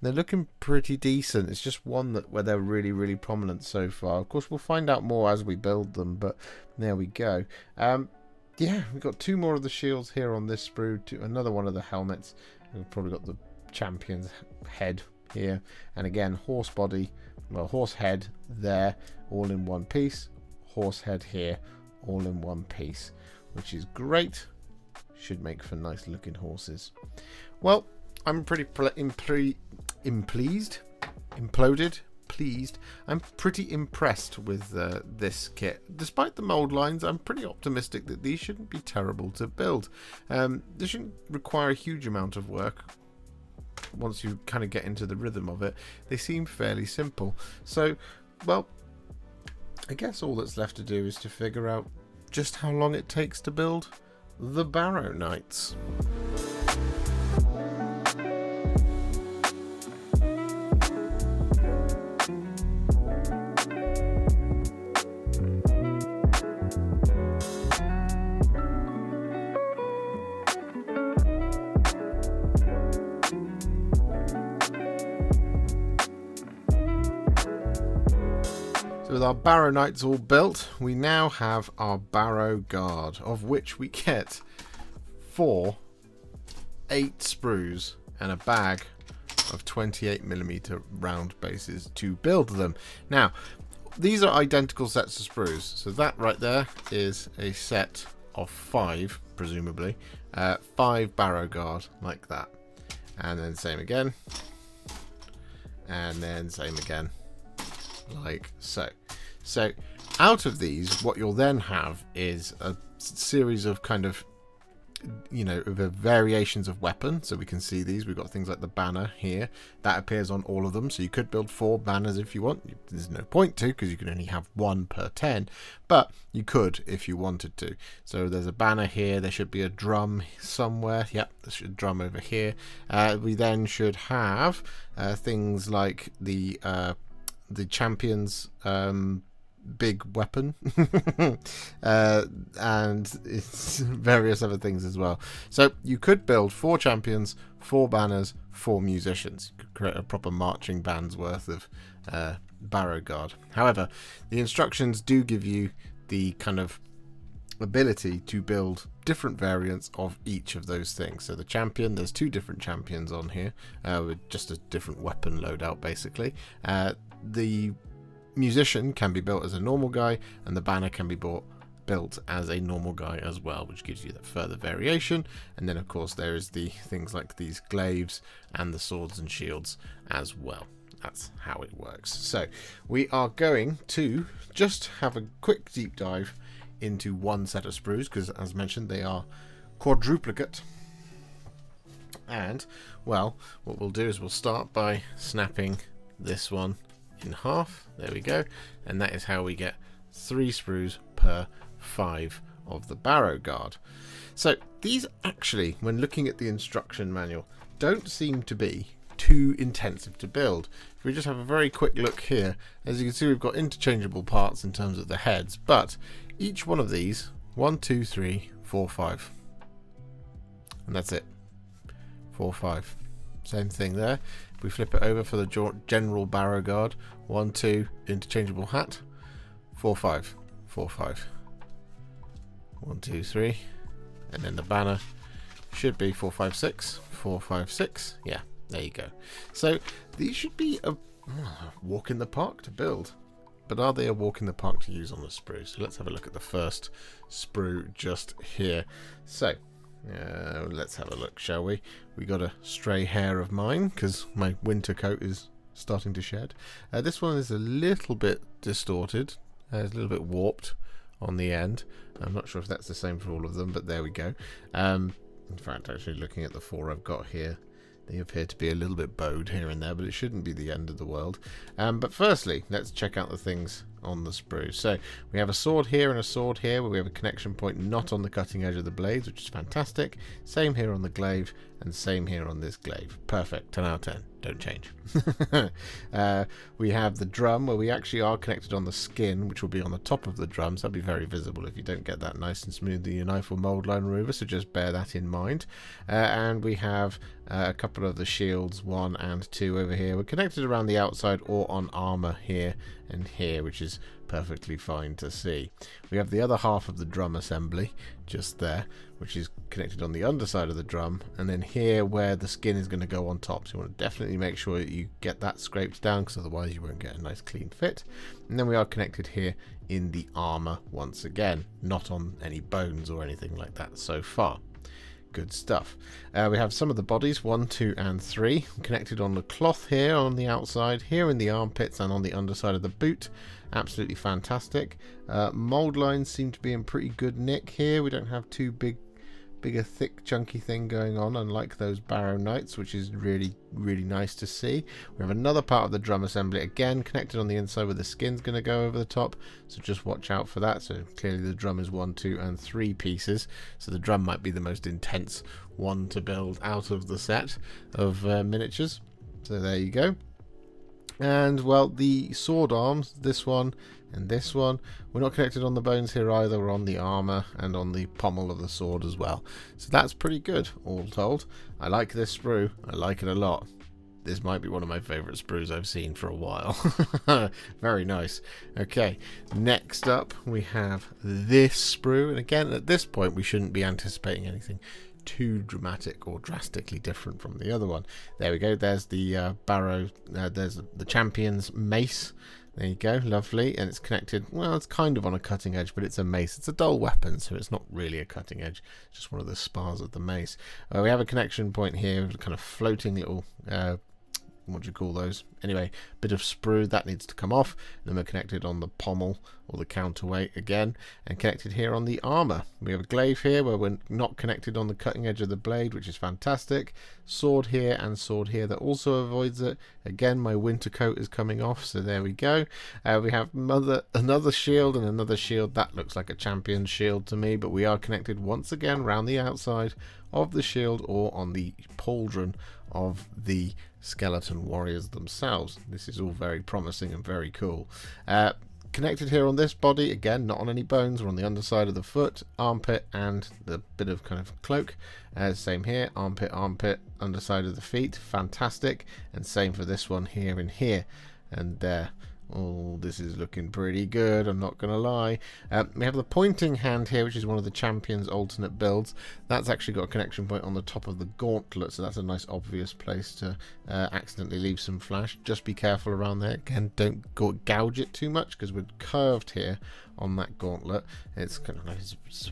They're looking pretty decent. It's just one where they're really, really prominent so far. Of course, we'll find out more as we build them, but there we go. Yeah, we've got 2 more of the shields here on this sprue, another one of the helmets. We've probably got the champion's head here, and again, horse body, well, horse head there, all in one piece. Horse head here, all in one piece, which is great. Should make for nice looking horses. Well, I'm pretty pleased. I'm pretty impressed with this kit. Despite the mold lines, I'm pretty optimistic that these shouldn't be terrible to build. This shouldn't require a huge amount of work. Once you kind of get into the rhythm of it, they seem fairly simple. So, well, I guess all that's left to do is to figure out just how long it takes to build the Barrow Knights. With our Barrow Knights all built, we now have our Barrow Guard, of which we get 8 sprues and a bag of 28mm round bases to build them. Now, these are identical sets of sprues, so that right there is a set of 5, presumably. 5 Barrow Guard, like that. And then same again. And then same again. Like so. So out of these, what you'll then have is a series of kind of, you know, of variations of weapon. So we can see these. We've got things like the banner here that appears on all of them. So you could build 4 banners if you want. There's no point to, because you can only have 1 per 10, but you could if you wanted to. So there's a banner here. There should be a drum somewhere. Yep, there's a drum over here. We then should have things like the champions big weapon and it's various other things as well. So you could build 4 champions, 4 banners, 4 musicians. You could create a proper marching band's worth of Barrow Guard. However, the instructions do give you the kind of ability to build different variants of each of those things. So the champion, there's 2 different champions on here with just a different weapon loadout basically. The musician can be built as a normal guy, and the banner can be built as a normal guy as well, which gives you that further variation. And then of course there is the things like these glaives and the swords and shields as well. That's how it works. So we are going to just have a quick deep dive into one set of sprues, because as mentioned they are quadruplicate. And well, what we'll do is we'll start by snapping this one in half. There we go, and that is how we get 3 sprues per 5 of the Barrow Guard. So these actually, when looking at the instruction manual, don't seem to be too intensive to build. If we just have a very quick look here, as you can see we've got interchangeable parts in terms of the heads, but each one of these, 1, 2, 3, 4, 5, and that's it. 4, 5. Same thing there. If we flip it over for the general Barrow Guard, 1, 2, interchangeable hat, 4, 5, 4, 5, 1, 2, 3, and then the banner should be 4, 5, 6, 4, 5, 6. Yeah, there you go. So these should be a walk in the park to build, but are they a walk in the park to use on the sprue? So let's have a look at the first sprue just here. So let's have a look, shall we? We got a stray hair of mine because my winter coat is starting to shed. This one is a little bit distorted, it's a little bit warped on the end. I'm not sure if that's the same for all of them, but there we go. In fact, actually looking at the 4 I've got here, they appear to be a little bit bowed here and there, but it shouldn't be the end of the world. But firstly, let's check out the things on the sprue. So we have a sword here and a sword here, where we have a connection point not on the cutting edge of the blades, which is fantastic. Same here on the glaive, and same here on this glaive. Perfect. 10 out of 10. Don't change. We have the drum, where we actually are connected on the skin, which will be on the top of the drum, so that'll be very visible if you don't get that nice and smooth in your knife or mold line remover, so just bear that in mind. And we have a couple of the shields, 1 and 2 over here. We're connected around the outside or on armor here and here, which is perfectly fine to see. We have the other half of the drum assembly just there, which is connected on the underside of the drum, and then here where the skin is going to go on top. So you want to definitely make sure that you get that scraped down, because otherwise you won't get a nice clean fit. And then we are connected here in the armor once again, not on any bones or anything like that so far. Good stuff. We have some of the bodies, 1, 2 and 3, connected on the cloth here on the outside, here in the armpits and on the underside of the boot. Absolutely fantastic. Mold lines seem to be in pretty good nick here. We don't have too bigger thick chunky thing going on, unlike those Barrow Knights, which is really nice to see. We have another part of the drum assembly again connected on the inside, where the skin's going to go over the top, so just watch out for that. So clearly the drum is 1, 2 and 3 pieces, so the drum might be the most intense one to build out of the set of miniatures. So there you go. And well, the sword arms, this one and this one, we're not connected on the bones here either. We're on the armor and on the pommel of the sword as well. So that's pretty good, all told. I like this sprue. I like it a lot. This might be one of my favorite sprues I've seen for a while. Very nice. Okay, next up we have this sprue, and again at this point we shouldn't be anticipating anything too dramatic or drastically different from the other one. There we go. There's the Barrow. There's the champion's mace. There you go, lovely, and it's connected. Well, it's kind of on a cutting edge, but it's a mace. It's a dull weapon, so it's not really a cutting edge. It's just one of the spars of the mace. We have a connection point here with a kind of floating little what do you call those? Anyway, bit of sprue, that needs to come off. Then we're connected on the pommel, or the counterweight again, and connected here on the armour. We have a glaive here where we're not connected on the cutting edge of the blade, which is fantastic. Sword here and sword here that also avoids it. Again, my winter coat is coming off, so there we go. We have another shield and another shield. That looks like a champion shield to me, but we are connected once again round the outside of the shield or on the pauldron of the skeleton warriors themselves. This is all very promising and very cool. Connected here on this body, again, not on any bones, we're on the underside of the foot, armpit, and the bit of kind of cloak. Same here, armpit, underside of the feet, fantastic. And same for this one here and here. And there. Oh, this is looking pretty good, I'm not going to lie. We have the pointing hand here, which is one of the champion's alternate builds. That's actually got a connection point on the top of the gauntlet, so that's a nice obvious place to accidentally leave some flash. Just be careful around there. Again, don't gouge it too much, because we're curved here on that gauntlet. It's kind of like it's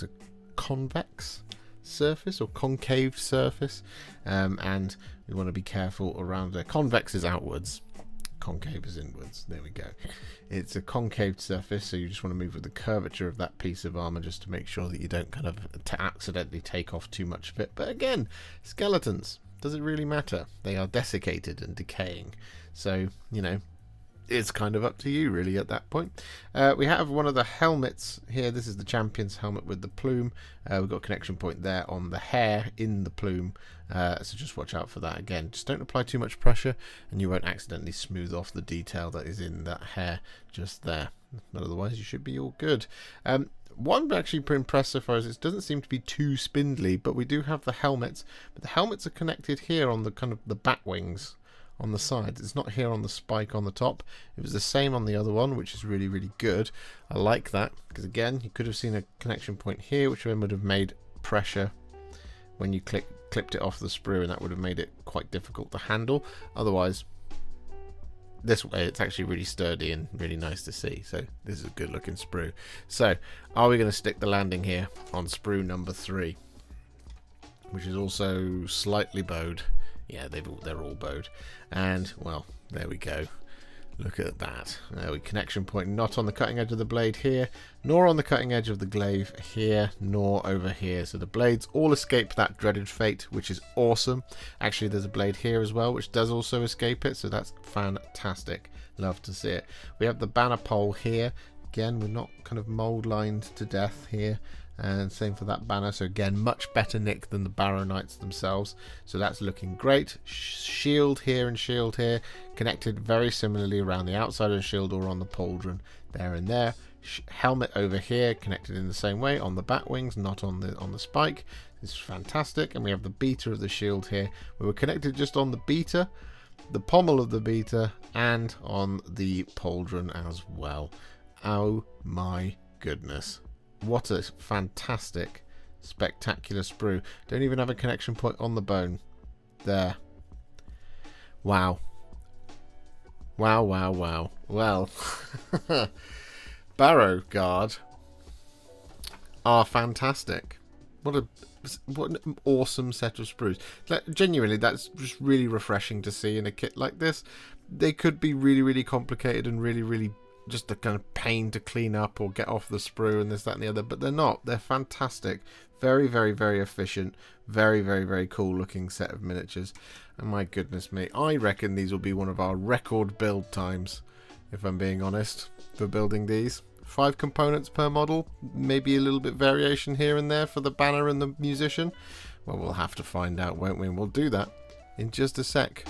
a convex surface or concave surface, and we want to be careful around there. Convex is outwards, concave is inwards. There we go. It's a concave surface, so you just want to move with the curvature of that piece of armor just to make sure that you don't kind of accidentally take off too much of it. But again, skeletons, does it really matter? They are desiccated and decaying, so you know, it's kind of up to you really at that point. We have one of the helmets here. This is the champion's helmet with the plume. We've got a connection point there on the hair in the plume, so just watch out for that. Again, just don't apply too much pressure and you won't accidentally smooth off the detail that is in that hair just there. But otherwise you should be all good. What I'm actually pretty impressed so far is it doesn't seem to be too spindly, but we do have the helmets, but the helmets are connected here on the kind of the bat wings on the sides. It's not here on the spike on the top. It was the same on the other one, which is really, really good. I like that, because again, you could have seen a connection point here, which then would have made pressure when you clipped it off the sprue, and that would have made it quite difficult to handle. Otherwise, this way, it's actually really sturdy and really nice to see. So this is a good looking sprue. So are we going to stick the landing here on sprue number 3, which is also slightly bowed? Yeah, they're all bowed. And, well, there we go. Look at that. Connection point not on the cutting edge of the blade here, nor on the cutting edge of the glaive here, nor over here. So the blades all escape that dreaded fate, which is awesome. Actually, there's a blade here as well, which does also escape it, so that's fantastic. Love to see it. We have the banner pole here. Again, we're not kind of mold lined to death here. And same for that banner, so again, much better nick than the Barrow Knights themselves, so that's looking great. Shield here and shield here, connected very similarly around the outside of the shield or on the pauldron there and there. Helmet over here, connected in the same way on the bat wings, not on the spike. This is fantastic. And we have the beater of the shield here. We were connected just on the beater, the pommel of the beater, and on the pauldron as well. Oh my goodness. What a fantastic, spectacular sprue. Don't even have a connection point on the bone. There. Wow. Wow, wow, wow. Well, Barrow Guard are fantastic. What an awesome set of sprues. Genuinely, that's just really refreshing to see in a kit like this. They could be really, really complicated and really, really just a kind of pain to clean up or get off the sprue and this, that and the other, but they're not. They're fantastic. Very, very, very efficient. Very, very, very cool looking set of miniatures. And my goodness me, I reckon these will be one of our record build times, if I'm being honest, for building these. 5 components per model, maybe a little bit variation here and there for the banner and the musician. Well, we'll have to find out, won't we? And we'll do that in just a sec.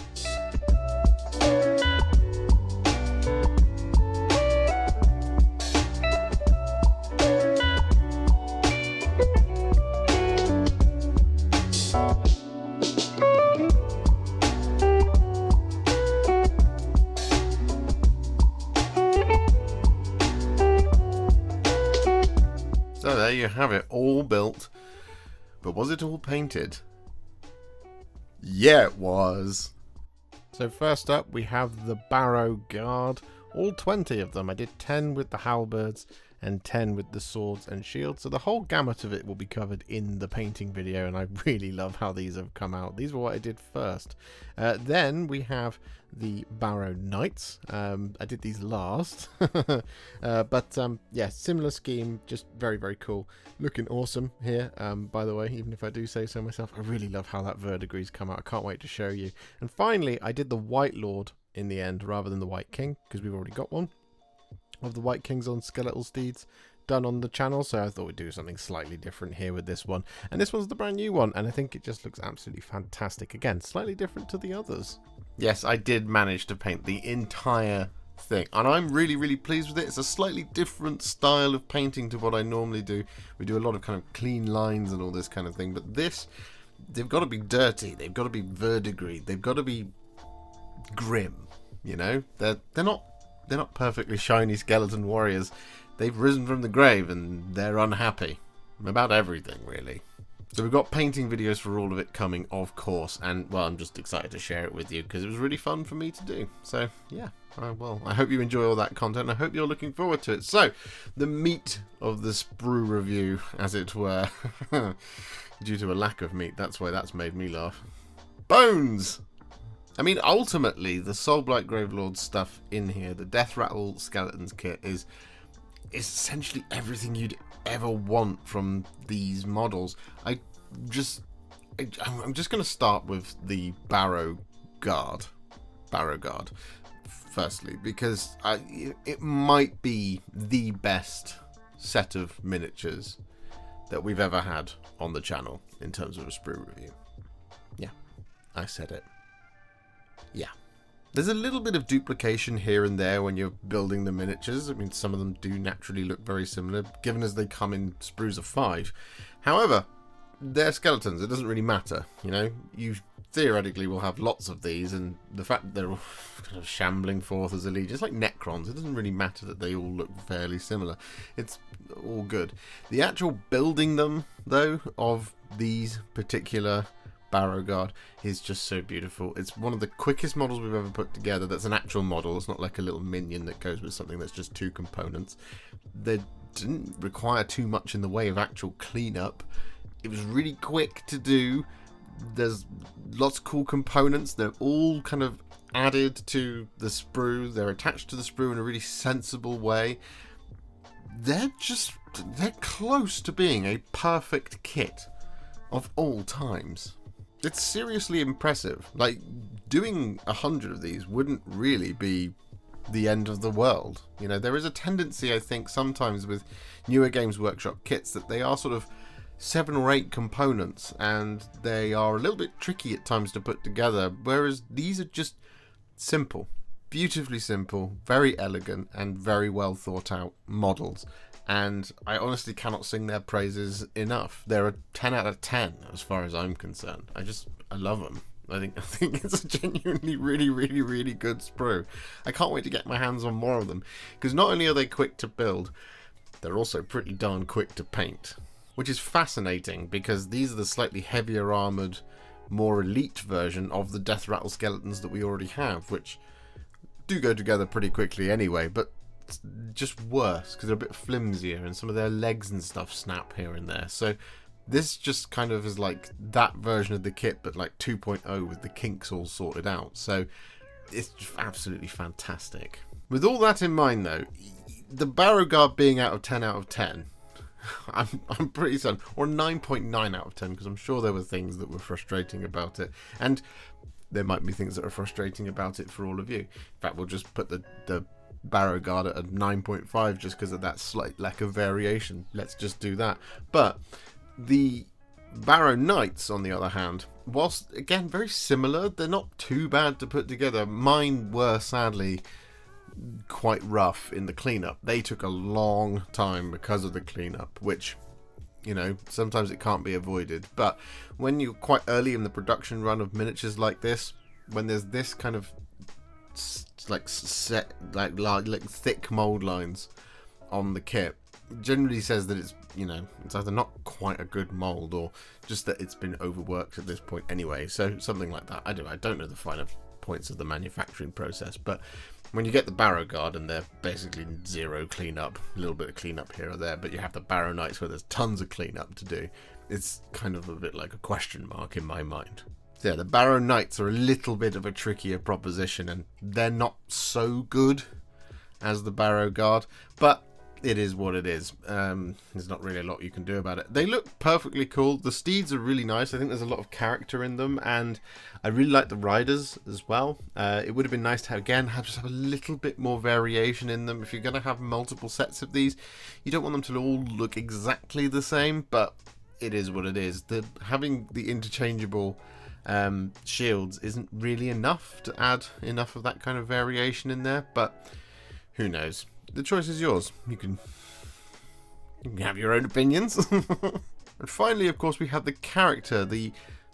So there you have it, all built. But was it all painted? Yeah, it was. So first up we have the Barrow Guard, all 20 of them. I did 10 with the halberds and 10 with the swords and shields. So the whole gamut of it will be covered in the painting video, and I really love how these have come out. These were what I did first. Then we have the Barrow Knights. I did these last. Yeah, similar scheme, just very, very cool. Looking awesome here, by the way, even if I do say so myself. I really love how that verdigris come out. I can't wait to show you. And finally, I did the White Lord in the end rather than the White King, because we've already got one of the White Kings on skeletal steeds done on the channel, so I thought we'd do something slightly different here with this one. And this one's the brand new one, and I think it just looks absolutely fantastic. Again, slightly different to the others. Yes, I did manage to paint the entire thing, and I'm really, really pleased with it. It's a slightly different style of painting to what I normally do. We do a lot of kind of clean lines and all this kind of thing, but this, they've got to be dirty, they've got to be verdigris, they've got to be grim, you know. They're not perfectly shiny skeleton warriors. They've risen from the grave and they're unhappy about everything, really. So we've got painting videos for all of it coming, of course, and well, I'm just excited to share it with you because it was really fun for me to do. So yeah, well, I hope you enjoy all that content. I hope you're looking forward to it. So the meat of the Sprue review, as it were, due to a lack of meat, that's why that's made me laugh. Bones! I mean, ultimately, the Soulblight Gravelord stuff in here, the Deathrattle Skeletons kit, is essentially everything you'd ever want from these models. I'm just going to start with the Barrow Guard. Firstly, because it might be the best set of miniatures that we've ever had on the channel in terms of a Sprue review. Yeah, I said it. Yeah. There's a little bit of duplication here and there when you're building the miniatures. I mean, some of them do naturally look very similar, given as they come in sprues of 5. However, they're skeletons. It doesn't really matter, you know. You theoretically will have lots of these, and the fact that they're all kind of shambling forth as a legion, it's like Necrons. It doesn't really matter that they all look fairly similar. It's all good. The actual building them, though, of these particular Barrow Guard is just so beautiful. It's one of the quickest models we've ever put together. That's an actual model. It's not like a little minion that goes with something that's just 2 components. They didn't require too much in the way of actual cleanup. It was really quick to do. There's lots of cool components. They're all kind of added to the sprue. They're attached to the sprue in a really sensible way. They're close to being a perfect kit of all times. It's seriously impressive. Like, doing 100 of these wouldn't really be the end of the world. You know, there is a tendency, I think, sometimes with newer Games Workshop kits that they are sort of 7 or 8 components, and they are a little bit tricky at times to put together, whereas these are just simple, beautifully simple, very elegant, and very well thought out models. And I honestly cannot sing their praises enough. They're a 10 out of 10 as far as I'm concerned. I love them. I think it's a genuinely really, really, really good sprue. I can't wait to get my hands on more of them, because not only are they quick to build, they're also pretty darn quick to paint, which is fascinating because these are the slightly heavier armored, more elite version of the Deathrattle skeletons that we already have, which do go together pretty quickly anyway, but it's just worse because they're a bit flimsier and some of their legs and stuff snap here and there. So this just kind of is like that version of the kit, but like 2.0 with the kinks all sorted out. So it's just absolutely fantastic. With all that in mind, though, the Barrow Guard being out of 10 out of 10, I'm pretty certain, or 9.9 out of 10, because I'm sure there were things that were frustrating about it, and there might be things that are frustrating about it for all of you. In fact, we'll just put the Barrow Guard at a 9.5 just because of that slight lack of variation. Let's just do that. But the Barrow Knights, on the other hand, whilst again very similar, they're not too bad to put together. Mine were sadly quite rough in the cleanup. They took a long time because of the cleanup, which, you know, sometimes it can't be avoided. But when you're quite early in the production run of miniatures like this, when there's this kind of like thick mold lines on the kit, generally says that it's, you know, it's either not quite a good mold or just that it's been overworked at this point anyway. So something like that. I don't know the finer points of the manufacturing process, but when you get the Barrow Guard, and they're basically zero cleanup, a little bit of cleanup here or there, but you have the Barrow Knights where there's tons of cleanup to do. It's kind of a bit like a question mark in my mind. So yeah, the Barrow Knights are a little bit of a trickier proposition, and they're not so good as the Barrow Guard, but it is what it is. There's not really a lot you can do about it. They look perfectly cool. The steeds are really nice. I think there's a lot of character in them, and I really like the riders as well. It would have been nice to have, again, just have a little bit more variation in them. If you're going to have multiple sets of these, you don't want them to all look exactly the same, but it is what it is. Having the interchangeable shields isn't really enough to add enough of that kind of variation in there, but who knows? The choice is yours. You can have your own opinions. And finally, of course, we have the character, the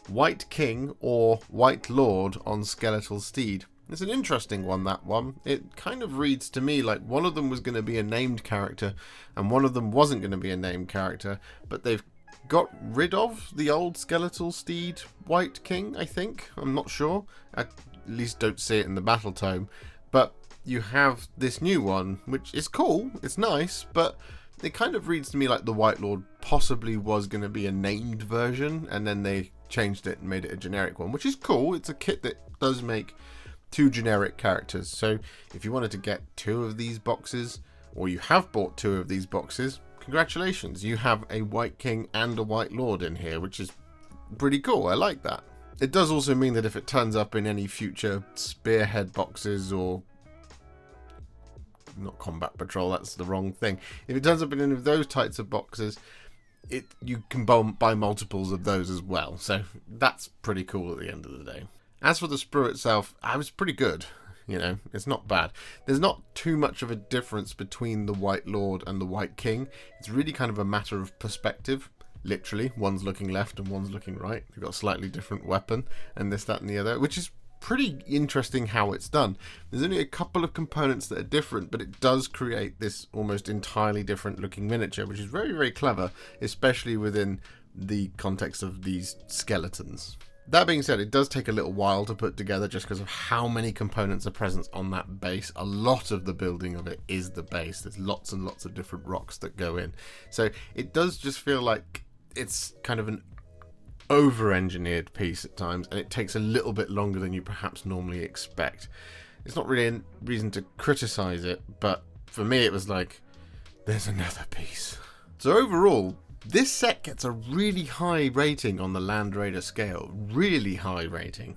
White King or White Lord on Skeletal Steed. It's an interesting one, that one. It kind of reads to me like one of them was going to be a named character and one of them wasn't going to be a named character, but they've got rid of the old Skeletal Steed White King, I think. I'm not sure. I at least don't see it in the battle tome. But you have this new one, which is cool, it's nice, but it kind of reads to me like the White Lord possibly was going to be a named version, and then they changed it and made it a generic one, which is cool. It's a kit that does make 2 generic characters, so if you wanted to get 2 of these boxes, or you have bought 2 of these boxes, congratulations, you have a White King and a White Lord in here, which is pretty cool. I like that. It does also mean that if it turns up in any future Spearhead boxes, or not Combat Patrol, that's the wrong thing. If it turns up in any of those types of boxes, you can buy multiples of those as well. So that's pretty cool at the end of the day. As for the Sprue itself, I was pretty good. You know, it's not bad. There's not too much of a difference between the White Lord and the White King. It's really kind of a matter of perspective. Literally, one's looking left and one's looking right. They've got a slightly different weapon and this, that, and the other, which is pretty interesting how it's done. There's only a couple of components that are different, but it does create this almost entirely different looking miniature, which is very, very clever, especially within the context of these skeletons. That being said, it does take a little while to put together just because of how many components are present on that base. A lot of the building of it is the base. There's lots and lots of different rocks that go in. So it does just feel like it's kind of an over-engineered piece at times, and it takes a little bit longer than you perhaps normally expect. It's not really a reason to criticize it, but for me it was like, there's another piece. So overall, this set gets a really high rating on the Land Raider scale. Really high rating.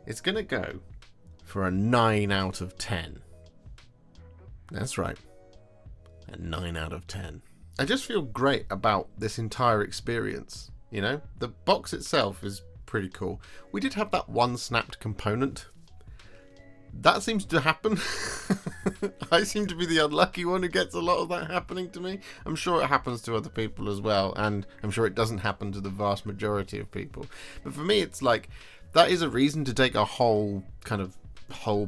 It's going to go for a 9 out of 10. That's right. A 9 out of 10. I just feel great about this entire experience. You know, the box itself is pretty cool. We did have that one snapped component. That seems to happen. I seem to be the unlucky one who gets a lot of that happening to me. I'm sure it happens to other people as well, and I'm sure it doesn't happen to the vast majority of people. But for me, it's like, that is a reason to take a whole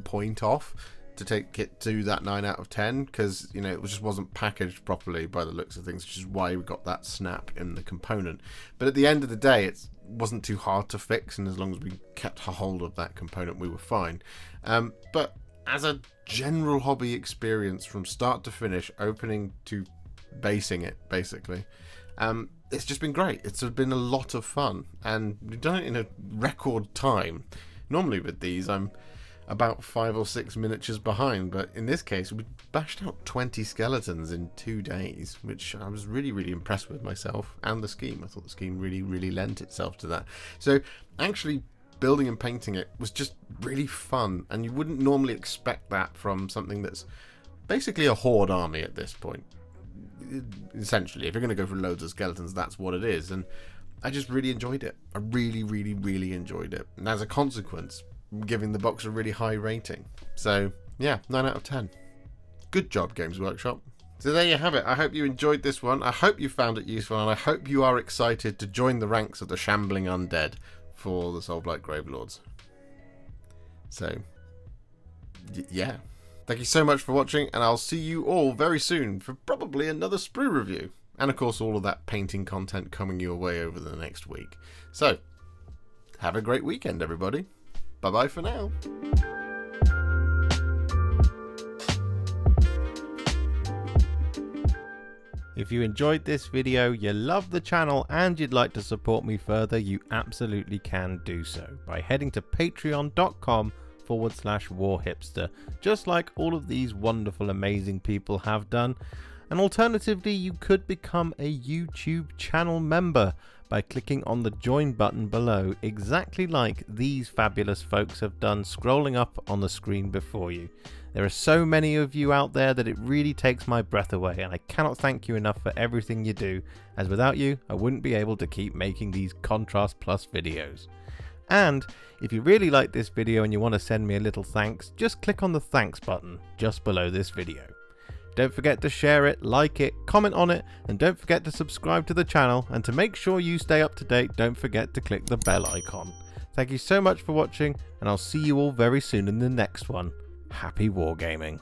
point off, to take it to that 9 out of 10, because, you know, it just wasn't packaged properly by the looks of things, which is why we got that snap in the component. But at the end of the day, it wasn't too hard to fix, and as long as we kept a hold of that component, we were fine. But as a general hobby experience from start to finish, opening to basing it, basically, it's just been great. It's been a lot of fun, and we've done it in a record time. Normally with these, I'm about 5 or 6 miniatures behind, but in this case we bashed out 20 skeletons in 2 days, which I was really, really impressed with myself and the scheme. I thought the scheme really, really lent itself to that. So actually building and painting it was just really fun, and you wouldn't normally expect that from something that's basically a horde army at this point. Essentially, if you're going to go for loads of skeletons, that's what it is, and I just really enjoyed it. I really, really, really enjoyed it, and as a consequence, giving the box a really high rating. So yeah, 9 out of 10. Good job, Games Workshop. So there you have it. I hope you enjoyed this one. I hope you found it useful, and I hope you are excited to join the ranks of the shambling undead for the Soulblight Gravelords. So yeah, thank you so much for watching, and I'll see you all very soon for probably another Sprue review, and of course all of that painting content coming your way over the next week. So have a great weekend, everybody. Bye bye for now. If you enjoyed this video, you love the channel and you'd like to support me further, you absolutely can do so by heading to patreon.com/Warhipster, just like all of these wonderful, amazing people have done. And alternatively, you could become a YouTube channel member by clicking on the join button below, exactly like these fabulous folks have done, scrolling up on the screen before you. There are so many of you out there that it really takes my breath away, and I cannot thank you enough for everything you do, as without you I wouldn't be able to keep making these Contrast Plus videos. And if you really like this video and you want to send me a little thanks, just click on the thanks button just below this video. Don't forget to share it, like it, comment on it, and don't forget to subscribe to the channel, and to make sure you stay up to date, don't forget to click the bell icon. Thank you so much for watching, and I'll see you all very soon in the next one. Happy wargaming.